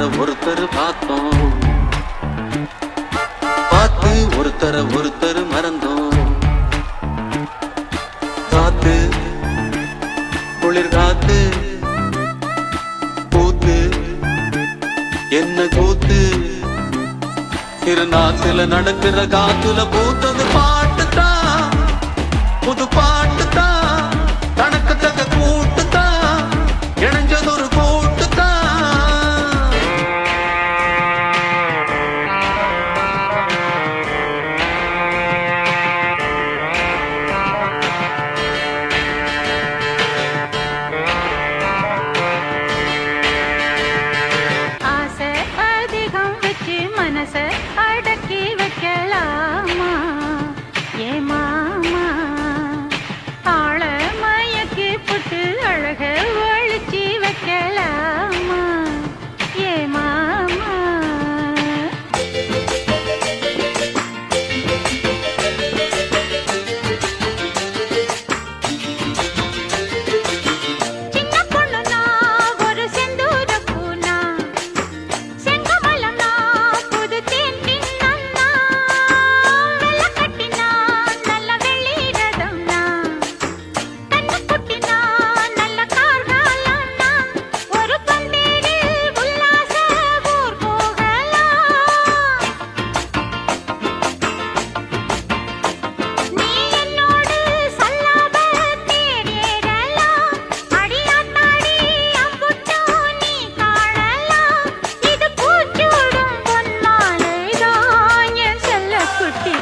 ஒருத்தர் பார்த்தோம், பார்த்து ஒருத்தர் மறந்தோம். காத்து குளிர் காத்து பூத்து என்ன கூத்து, திருநாத்துல நடக்கிற காத்துல பூத்தது பாட்டு தான், புது பாட்டு தான், தனக்கு தக்க கூட்டு தான், இணைஞ்சது ஒரு கூட்டு தான். ஆசை அதிகம் வச்சு மனசை அடக்கி வைக்கலாமா ஏ மாமா, ஆள மயக்கி புட்டு அழக ஒழிச்சி வைக்கலாமா ஏ மாமா. சின்ன பொண்ணுனா ஒரு செந்தூர பூனா, செங்கமலம்னா புது தேன் தின்னம்னா, வெள்ள கட்டினா நல்ல வெள்ளி ரதம்னா, கண்ணு குட்டினா நல்ல கார்காலம்னா, ஒரு பந்தேரில் உல்லாச ஊர் போகலாம். நீ என்னோடு சல்லாப தேரேறலாம், அடியாத்தாடி அம்புட்டோ நீ காணலாம். இது பூச்சூடும் பொன்மாலைதான் என் செல்லக்குட்டி.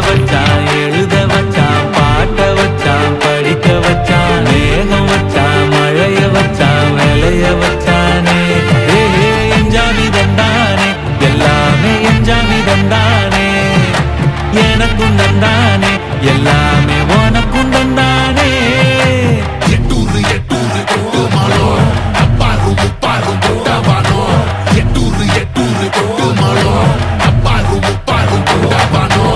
வச்சான் எழுத வச்சான் பாட்ட வச்சான் படிக்க வச்சான் மேகம் வச்சான் மழைய வச்சான் விளைய வச்சானே. எஞ்சாமி தந்தானே எல்லாமே, எஞ்சாமி தந்தானே எனக்கும் தந்தானே எல்லாமே, உனக்கும் தந்தானே. எட்டூரு எட்டூரு கொட்டு மாலோ, அப்பாரு முப்பாரு கொட்டவானோ. எட்டூரு எட்டூரு கொட்டு மாலோ, அப்பாரு முப்பாரு கொட்டவானோ.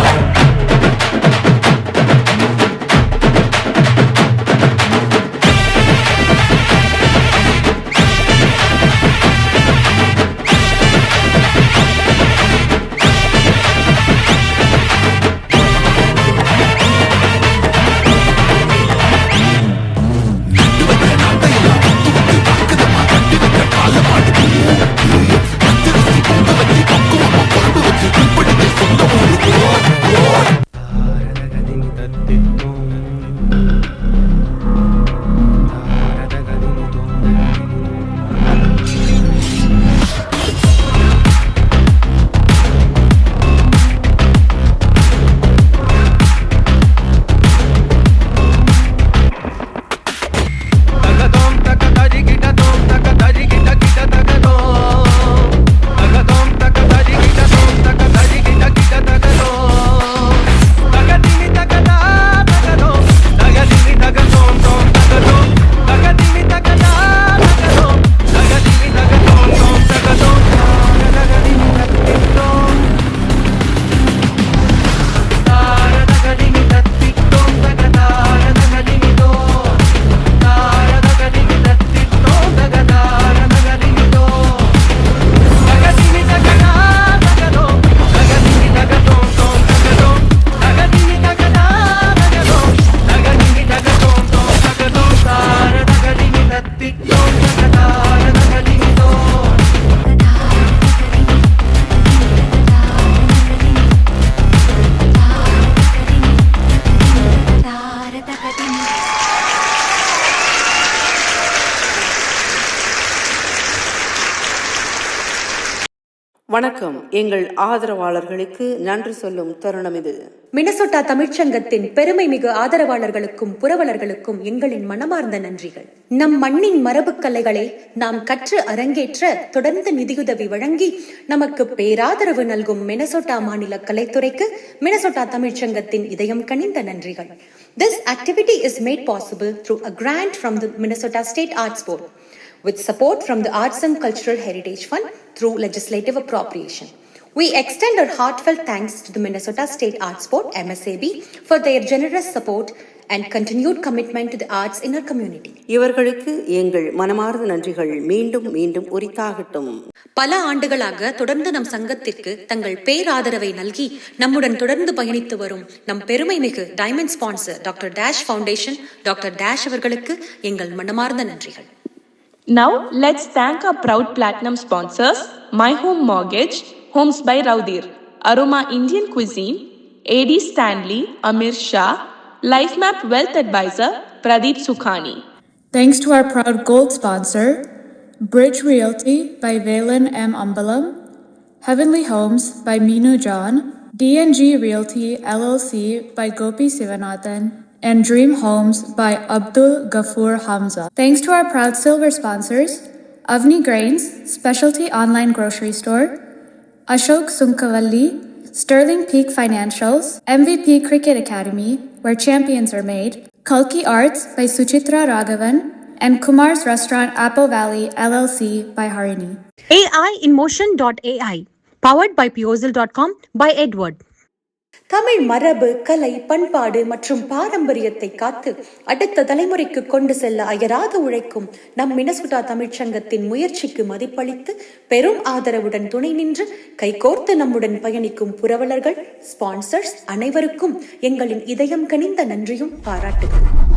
வணக்கம். எங்கள் ஆதரவாளர்களுக்கு நன்றி சொல்லும் தருணம் இது. மினசோட்டா தமிழ்ச்சங்கத்தின் பெருமை மிகு ஆதரவாளர்களுக்கும் புரவலர்களுக்கும் எங்களின் மனமார்ந்த நன்றிகள். நம் மண்ணின் மரபு கலைகளை நாம் கற்று அரங்கேற்ற தொடர்ந்து நிதியுதவி வழங்கி நமக்கு பேராதரவு நல்கும் மினசோட்டா மாநில கலைத்துறைக்கு மினசோட்டா தமிழ்ச்சங்கத்தின் இதயம் கனிந்த நன்றிகள். This activity is made possible through a grant from the Minnesota State Arts Board with support from the Arts and Cultural Heritage Fund through legislative appropriation. We extend our heartfelt thanks to the Minnesota State Arts Board, MSAB, for their generous support and continued commitment to the arts in our community. இவர்களுக்கு எங்கள் மனமார்ந்த நன்றிகள் மீண்டும் மீண்டும் உரித்தாகட்டும். பல ஆண்டுகளாக தொடர்ந்து நம் சங்கத்திற்கு தங்கள் பேராதரவை நல்கி நம்முடன் தொடர்ந்து பயணித்து வரும் நம் பெருமை மிகு diamond sponsor doctor dash foundation doctor dash அவர்களுக்கு எங்கள் மனமார்ந்த நன்றிகள். Now let's thank our proud platinum sponsors: My Home Mortgage, Homes by Raudir, Aroma Indian Cuisine, AD Stanley, Amir Shah, LifeMap Wealth Advisor, Pradeep Sukhani. Thanks to our proud gold sponsor, Bridge Realty by Valen M. Ambalam, Heavenly Homes by Meenu John, DNG Realty LLC by Gopi Sivanathan, and Dream Homes by Abdul Ghafoor Hamza. Thanks to our proud silver sponsors, Avni Grains, Specialty Online Grocery Store, Ashok Sunkavalli, Sterling Peak Financials, MVP Cricket Academy, where champions are made, Kalki Arts by Suchitra Raghavan, and Kumar's Restaurant Apple Valley LLC by Harini. AIinmotion.ai, powered by Piozil.com by Edward. Tamil மரபு, கலை, பண்பாடு மற்றும் பாரம்பரியத்தை காத்து அடுத்த தலைமுறைக்கு கொண்டு செல்ல அயராது உழைக்கும் நம் மினசோட்டா தமிழ்ச்சங்கத்தின் முயற்சிக்கு மதிப்பளித்து பெரும் ஆதரவுடன் துணை நின்று கைகோர்த்து நம்முடன் பயணிக்கும் புரவலர்கள், ஸ்பான்சர்ஸ் அனைவருக்கும் எங்களின் இதயம் கனிந்த நன்றியும் பாராட்டுகளும்.